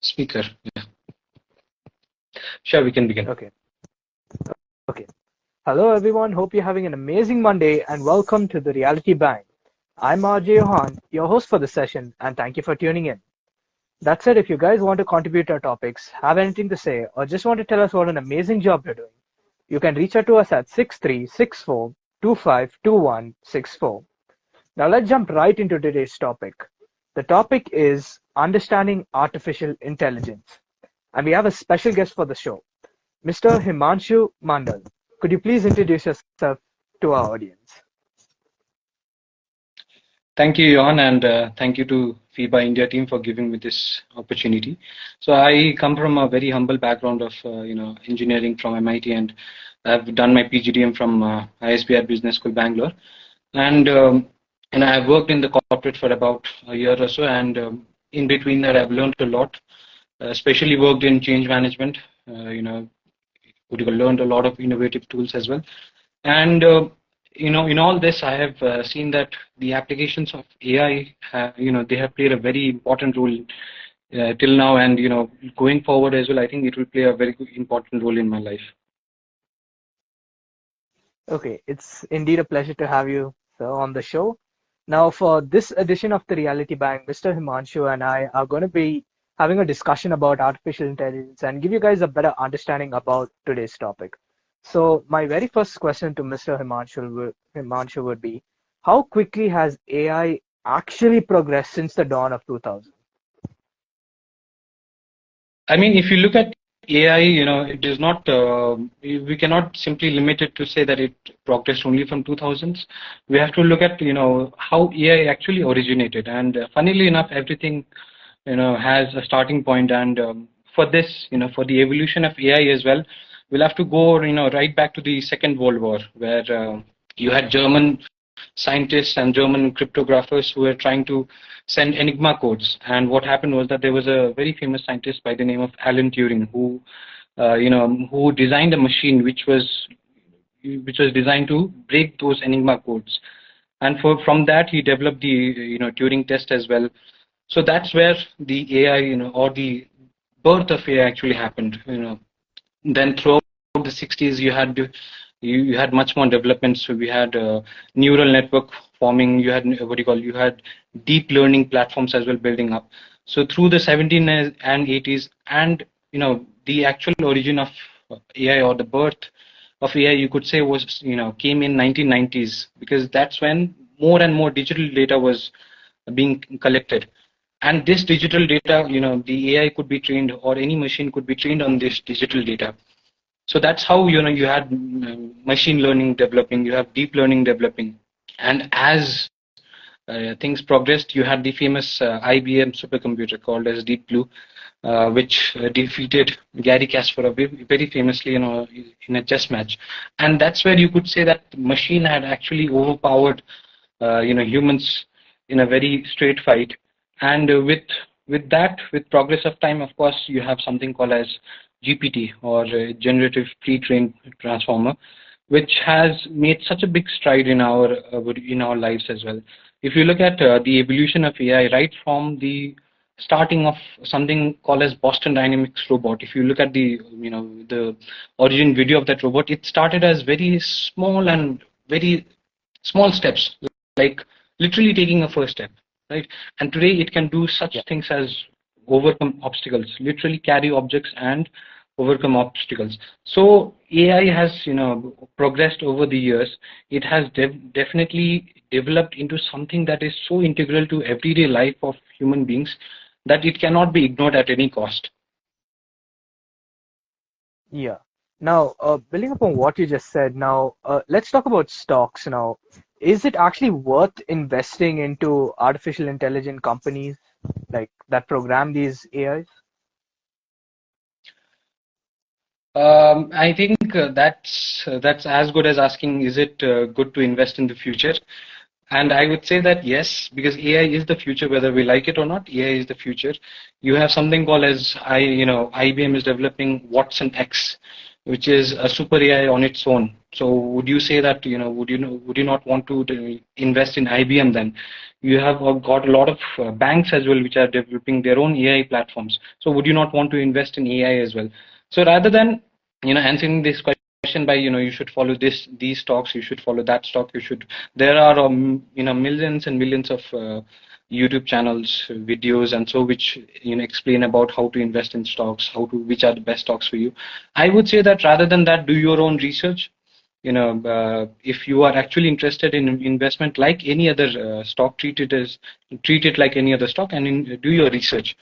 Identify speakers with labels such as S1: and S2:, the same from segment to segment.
S1: Speaker. Yeah. Sure, we can begin.
S2: Okay. Okay. Hello, everyone. Hope you're having an amazing Monday and welcome to the Reality Bang. I'm RJ Yohann, your host for the session, and thank you for tuning in. That said, if you guys want to contribute to our topics, have anything to say, or just want to tell us what an amazing job you're doing, you can reach out to us at 6364252164. Now, let's jump right into today's topic. The topic is understanding artificial intelligence, and we have a special guest for the show. Mr. Himanshu Mandal, could you please introduce yourself to our audience?
S1: Thank you, Yohann, and thank you to FEBA India team for giving me this opportunity. So I come from a very humble background of engineering from MIT, and I've done my PGDM from ISBR Business School, Bangalore, and I've worked in the corporate for about a year or so, and in between that I've learned a lot, especially worked in change management. Learned a lot of innovative tools as well, and in all this, I have seen that the applications of AI, they have played a very important role till now, and going forward as well. I think it will play a very important role in my life.
S2: Okay, it's indeed a pleasure to have you, sir, on the show. Now, for this edition of the Reality Bang, Mr. Himanshu and I are going to be having a discussion about artificial intelligence and give you guys a better understanding about today's topic. So, my very first question to Mr. Himanshu would be, how quickly has AI actually progressed since the dawn of 2000?
S1: I mean, if you look at AI, it is not, we cannot simply limit it to say that it progressed only from 2000s. We have to look at, how AI actually originated. And funnily enough, everything, has a starting point. And for this, for the evolution of AI as well, we'll have to go, right back to the Second World War, where you had German scientists and German cryptographers who were trying to send Enigma codes. And what happened was that there was a very famous scientist by the name of Alan Turing who designed a machine which was designed to break those Enigma codes. And from that he developed the Turing test as well. So that's where the AI, or the birth of AI actually happened. Then throughout the 60s, you had much more development. So we had neural network forming. You had you had deep learning platforms as well building up. So through the 70s and 80s, and the actual origin of AI, or the birth of AI, you could say, was came in 1990s, because that's when more and more digital data was being collected. And this digital data, the AI could be trained, or any machine could be trained on this digital data. So that's how you had machine learning developing, you have deep learning developing, and as things progressed, you had the famous IBM supercomputer called as Deep Blue, which defeated Gary Kasparov very famously, in a chess match. And that's where you could say that the machine had actually overpowered, humans in a very straight fight. And with progress of time, of course, you have something called as GPT, or generative pre-trained transformer, which has made such a big stride in our lives as well. If you look at the evolution of AI, right from the starting of something called as Boston Dynamics robot, if you look at the origin video of that robot, it started as very small and very small steps, like literally taking a first step, right? And today it can do such things as overcome obstacles, literally carry objects and overcome obstacles. So AI has progressed over the years. It has definitely developed into something that is so integral to everyday life of human beings that it cannot be ignored at any cost.
S2: Yeah. Now, building upon what you just said, now let's talk about stocks now. Is it actually worth investing into artificial intelligent companies like that program these AIs?
S1: I think that's as good as asking, is it good to invest in the future? And I would say that yes, because AI is the future, whether we like it or not. AI is the future. You have something called as IBM is developing Watson X, which is a super AI on its own. So would you say that, would you not want to invest in IBM then? You have got a lot of banks as well which are developing their own AI platforms. So would you not want to invest in AI as well? So rather than, answering this question by, you should follow these stocks, you should follow that stock, there are, millions and millions of YouTube channels, videos, and so which, explain about how to invest in stocks, which are the best stocks for you. I would say that rather than that, do your own research. If you are actually interested in investment like any other stock, treat it like any other stock, and do your research.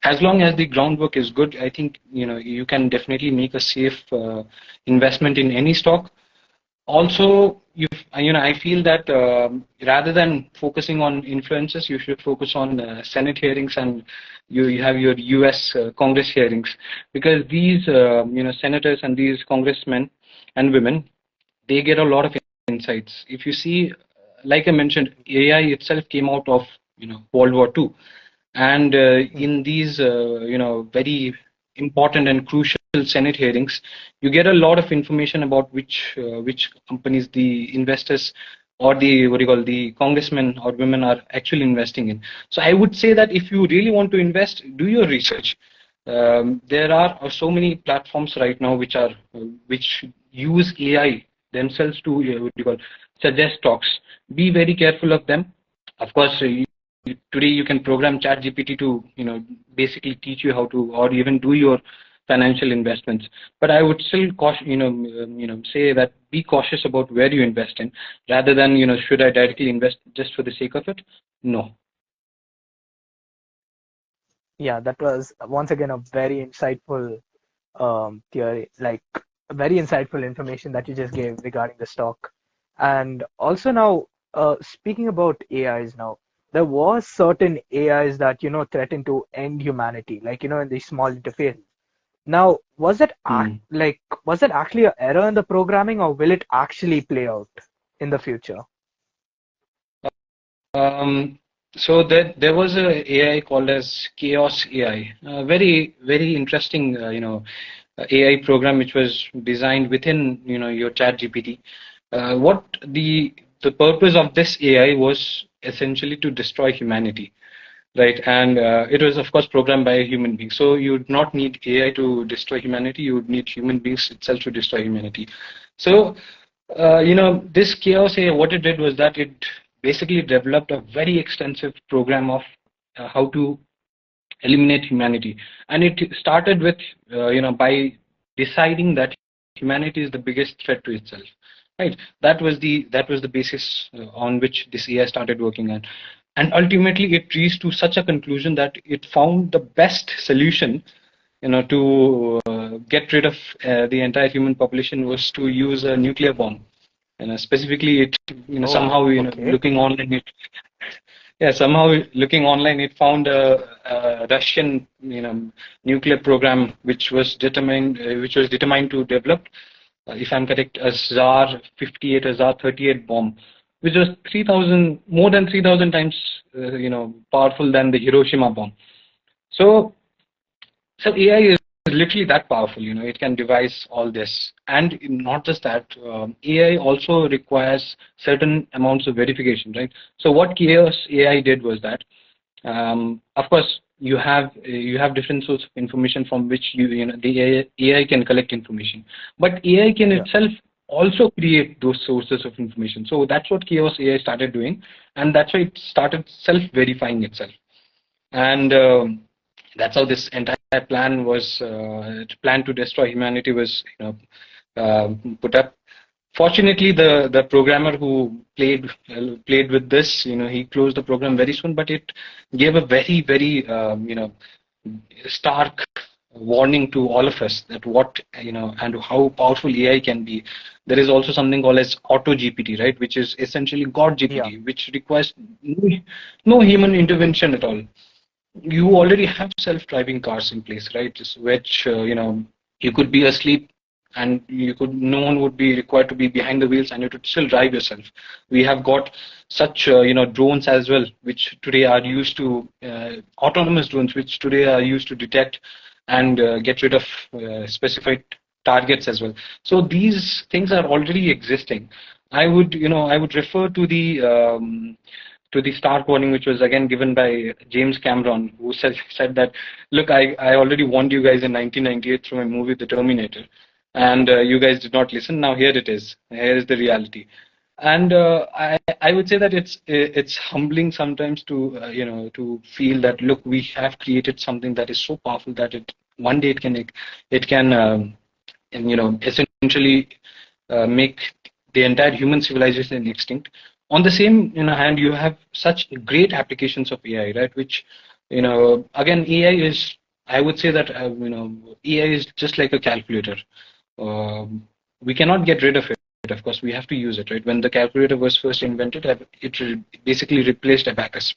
S1: As long as the groundwork is good, I think you can definitely make a safe investment in any stock. Also, I feel that rather than focusing on influences, you should focus on Senate hearings, and you have your US Congress hearings, because these senators and these congressmen and women, they get a lot of insights. If you see, like I mentioned, AI itself came out of World War II, and in these very important and crucial Senate hearings, you get a lot of information about which companies the investors or the what do you call the congressmen or women are actually investing in. So I would say that if you really want to invest, do your research. There are so many platforms right now which use AI themselves to what do you call suggest stocks. Be very careful of them. Of course, today you can program ChatGPT to basically teach you how to, or even do your financial investments. But I would still caution, say that be cautious about where you invest in, rather than should I directly invest just for the sake of it? No.
S2: Yeah, that was once again a very insightful theory, like very insightful information that you just gave regarding the stock. And also now, speaking about AIs now, there was certain AIs that, threaten to end humanity, like, in these small interfaces. Now,
S1: Hmm.
S2: was that actually an error in the programming, or will it actually play out in the future?
S1: Um, so there was a AI called as Chaos AI, very very interesting AI program which was designed within your Chat GPT. What the purpose of this AI was essentially to destroy humanity, right? And it was of course programmed by a human being. So you would not need AI to destroy humanity. You would need human beings itself to destroy humanity. So this chaos AI, what it did was that it basically developed a very extensive program of how to eliminate humanity, and it started with by deciding that humanity is the biggest threat to itself, right? That was the basis on which this AI started working on, and ultimately it reached to such a conclusion that it found the best solution to get rid of the entire human population was to use a nuclear bomb. Specifically, it
S2: Oh,
S1: somehow
S2: okay.
S1: looking online, somehow looking online, it found a Russian nuclear program which was determined to develop, if I'm correct, a Tsar 58, a Tsar 38 bomb, which was 3,000 more than 3,000 times powerful than the Hiroshima bomb. So so AI is literally that powerful. It can devise all this, and not just that. AI also requires certain amounts of verification, right? So what Chaos AI did was that, of course, you have different sources of information from which the AI can collect information, but AI can
S2: Yeah.
S1: itself also create those sources of information. So that's what Chaos AI started doing, and that's why it started self-verifying itself. And that's how this entire plan to destroy humanity was put up. Fortunately, the programmer who played with this, he closed the program very soon, but it gave a very very stark warning to all of us that what and how powerful AI can be. There is also something called as Auto GPT, right, which is essentially God
S2: Yeah.
S1: GPT, which requires no human intervention at all. You already have self-driving cars in place, right? Which you could be asleep, and no one would be required to be behind the wheels, and you could still drive yourself. We have got such drones as well, which today are used to autonomous drones, which today are used to detect and get rid of specified targets as well. So these things are already existing. I would refer to the stark warning, which was again given by James Cameron, who said that, look, I already warned you guys in 1998 through my movie The Terminator, and you guys did not listen. Now here it is. Here is the reality. And I would say that it's humbling sometimes to to feel that, look, we have created something that is so powerful that it one day it can and essentially make the entire human civilization extinct. On the same hand, you have such great applications of AI, right? Which again, AI is, I would say that AI is just like a calculator. We cannot get rid of it. Of course, we have to use it, right? When the calculator was first invented, basically replaced abacus.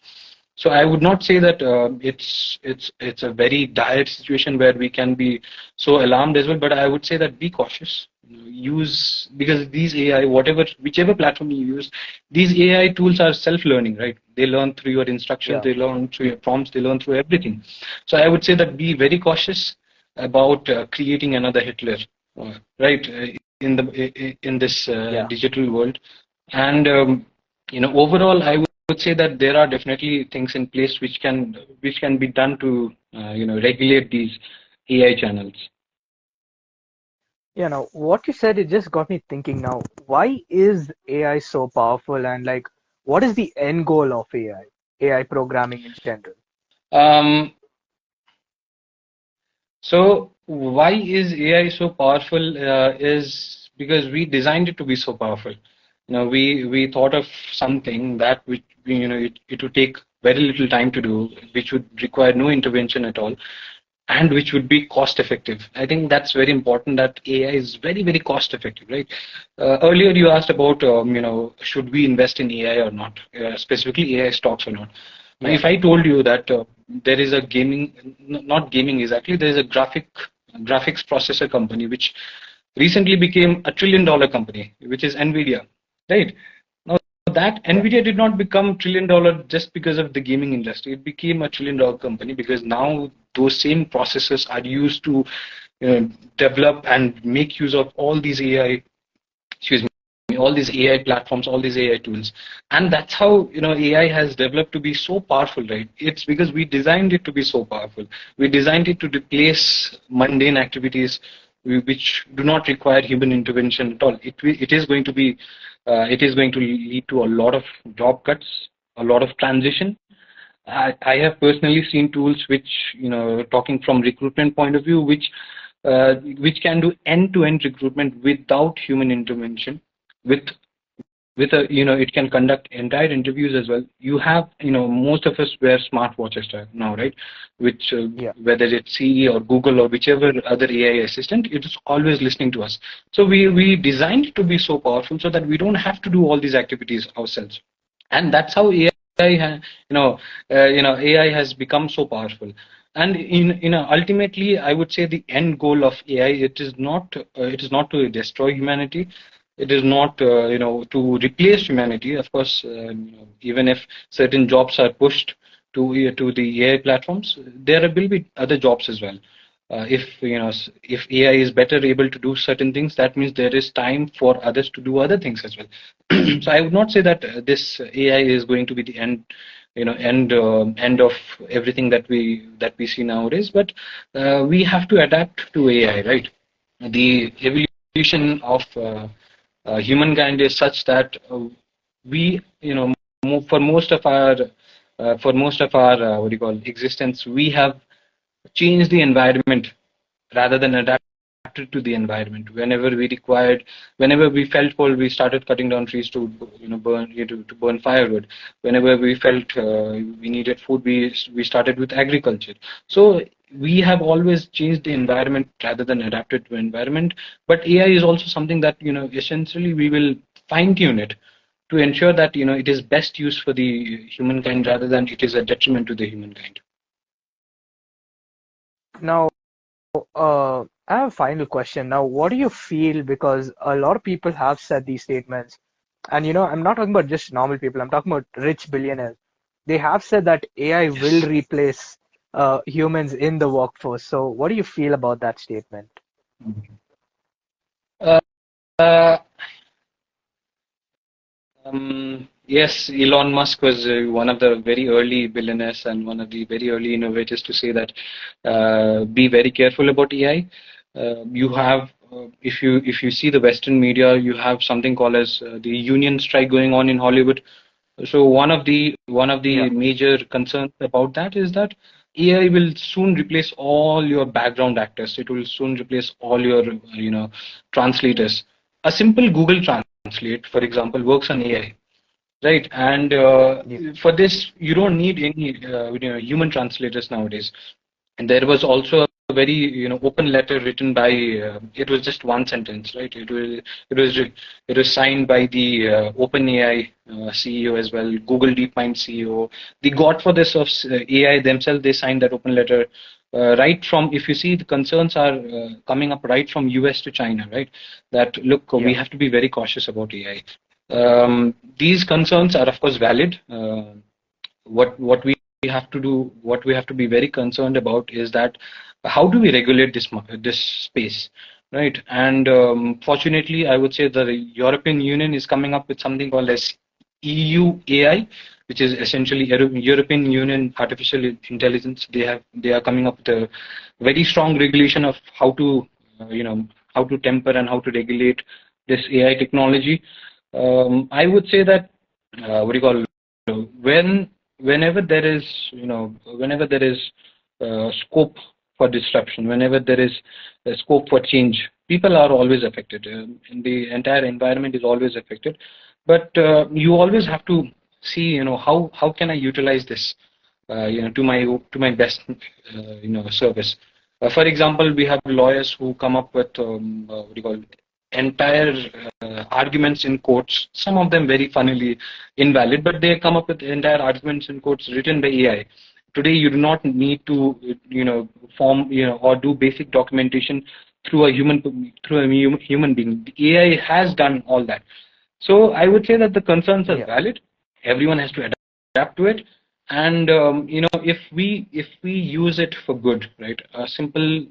S1: So I would not say that it's a very dire situation where we can be so alarmed as well. But I would say that be cautious. Use, because these AI, whichever platform you use, these AI tools are self-learning, right? They learn through your instructions,
S2: Yeah.
S1: they learn through your prompts, they learn through everything. So I would say that be very cautious about creating another Hitler, right? In this
S2: Yeah.
S1: digital world, and overall, I would say that there are definitely things in place which can be done to regulate these AI channels.
S2: Yeah, now what you said, it just got me thinking now, why is AI so powerful, and like what is the end goal of AI programming in general?
S1: Um, so why is AI so powerful? Is because we designed it to be so powerful. We thought of something that which it would take very little time to do, which would require no intervention at all, and which would be cost effective. I think that's very important, that AI is very, very cost effective, right? Earlier you asked about, should we invest in AI or not, specifically AI stocks or not. Now,
S2: Yeah.
S1: if I told you that there is a not gaming exactly, there is a graphics processor company which recently became $1 trillion company, which is Nvidia, right? Now that
S2: Yeah.
S1: Nvidia did not become $1 trillion just because of the gaming industry. It became $1 trillion company because now those same processors are used to develop and make use of all these AI, excuse me, all these AI platforms, all these AI tools. And that's how AI has developed to be so powerful, right? It's because we designed it to be so powerful. We designed it to replace mundane activities which do not require human intervention at all. It is going to be it is going to lead to a lot of job cuts, a lot of transition. I have personally seen tools which, talking from recruitment point of view, which can do end-to-end recruitment without human intervention. With it can conduct entire interviews as well. You have, most of us wear smartwatches now, right? Which
S2: Yeah.
S1: whether it's CE or Google or whichever other AI assistant, it is always listening to us. So we designed it to be so powerful so that we don't have to do all these activities ourselves, and that's how AI AI has become so powerful. And ultimately, I would say the end goal of AI, it is not to destroy humanity. It is not to replace humanity. Of course, even if certain jobs are pushed to the AI platforms, there will be other jobs as well. If if AI is better able to do certain things, that means there is time for others to do other things as well. So I would not say that this AI is going to be the end, end of everything that we see nowadays. But we have to adapt to AI, right? The evolution of humankind is such that we, for most of our what do you call existence, we have changed the environment rather than adapted to the environment. Whenever we felt cold, we started cutting down trees to to burn firewood. Whenever we felt we needed food, we started with agriculture. So we have always changed the environment rather than adapted to environment. But AI is also something that essentially we will fine tune it to ensure that it is best used for the humankind rather than it is a detriment to the humankind.
S2: Now, I have a final question. Now, what do you feel? Because a lot of people have said these statements, and I'm not talking about just normal people. I'm talking about rich billionaires. They have said that AI will
S1: Yes.
S2: replace humans in the workforce. So, what do you feel about that statement?
S1: Uh, yes, Elon Musk was one of the very early billionaires and one of the very early innovators to say that be very careful about AI. You have, if you see the Western media, you have something called as the union strike going on in Hollywood. So one of the
S2: Yeah,
S1: major concerns about that is that AI will soon replace all your background actors. It will soon replace all your translators. A simple Google Translate, for example, works on AI, right? And
S2: yeah,
S1: for this, you don't need any human translators nowadays. And there was also a very open letter written by it was just one sentence, right? It was signed by the OpenAI CEO as well, Google DeepMind CEO. The godfathers of AI themselves, they signed that open letter. Right from, if you see, the concerns are coming up right from US to China, right? That look, we
S2: yeah,
S1: have to be very cautious about AI. These concerns are of course valid. What we have to do, what we have to be very concerned about is that how do we regulate this space, right? And fortunately, I would say the European Union is coming up with something called as EU AI, which is essentially European Union Artificial Intelligence. They are coming up with a very strong regulation of how to how to temper and how to regulate this AI technology. I would say that what do you call when whenever there is whenever there is scope for disruption, whenever there is a scope for change, people are always affected, and the entire environment is always affected. But you always have to see, how can I utilize this to my best service. For example, we have lawyers who come up with what do you call entire arguments in courts, some of them very funnily invalid, but they come up with entire arguments in courts written by AI. Today, you do not need to, form, or do basic documentation through a human being. The AI has done all that. So I would say that the concerns are
S2: yeah,
S1: valid. Everyone has to adapt to it, and if we use it for good, right? A simple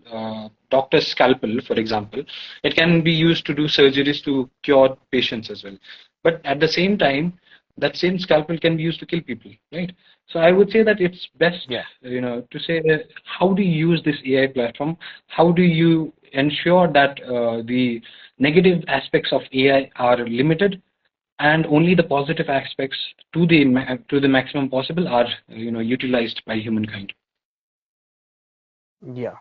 S1: doctor's scalpel, for example, it can be used to do surgeries to cure patients as well. But at the same time, that same scalpel can be used to kill people, right? So I would say that it's best,
S2: yeah,
S1: to say that how do you use this AI platform? How do you ensure that the negative aspects of AI are limited, and only the positive aspects to the maximum possible are utilized by humankind.
S2: yeah.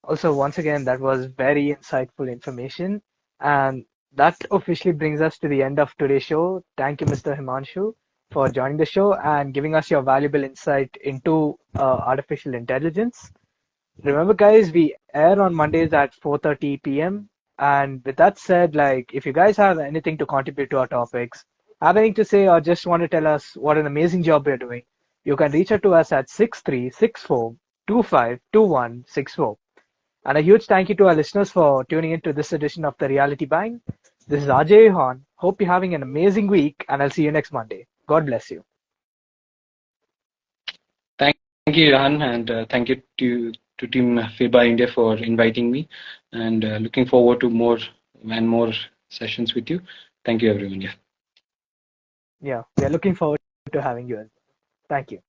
S2: Also, once again, that was very insightful information. And that officially brings us to the end of today's show. Thank you, Mr. Himanshu, for joining the show and giving us your valuable insight into artificial intelligence. Remember, guys, we air on Mondays at 4:30 p.m. And with that said, like, if you guys have anything to contribute to our topics, have anything to say, or just want to tell us what an amazing job we're doing, you can reach out to us at 6364252164. And a huge thank you to our listeners for tuning in to this edition of the Reality Bang. This is RJ Yohann. Hope you're having an amazing week, and I'll see you next Monday. God bless you.
S1: Thank you, Johan, and thank you to Team FEBA India for inviting me, and looking forward to more and more sessions with you. Thank you, everyone. Yeah.
S2: Yeah, we are looking forward to having you as well. Thank you.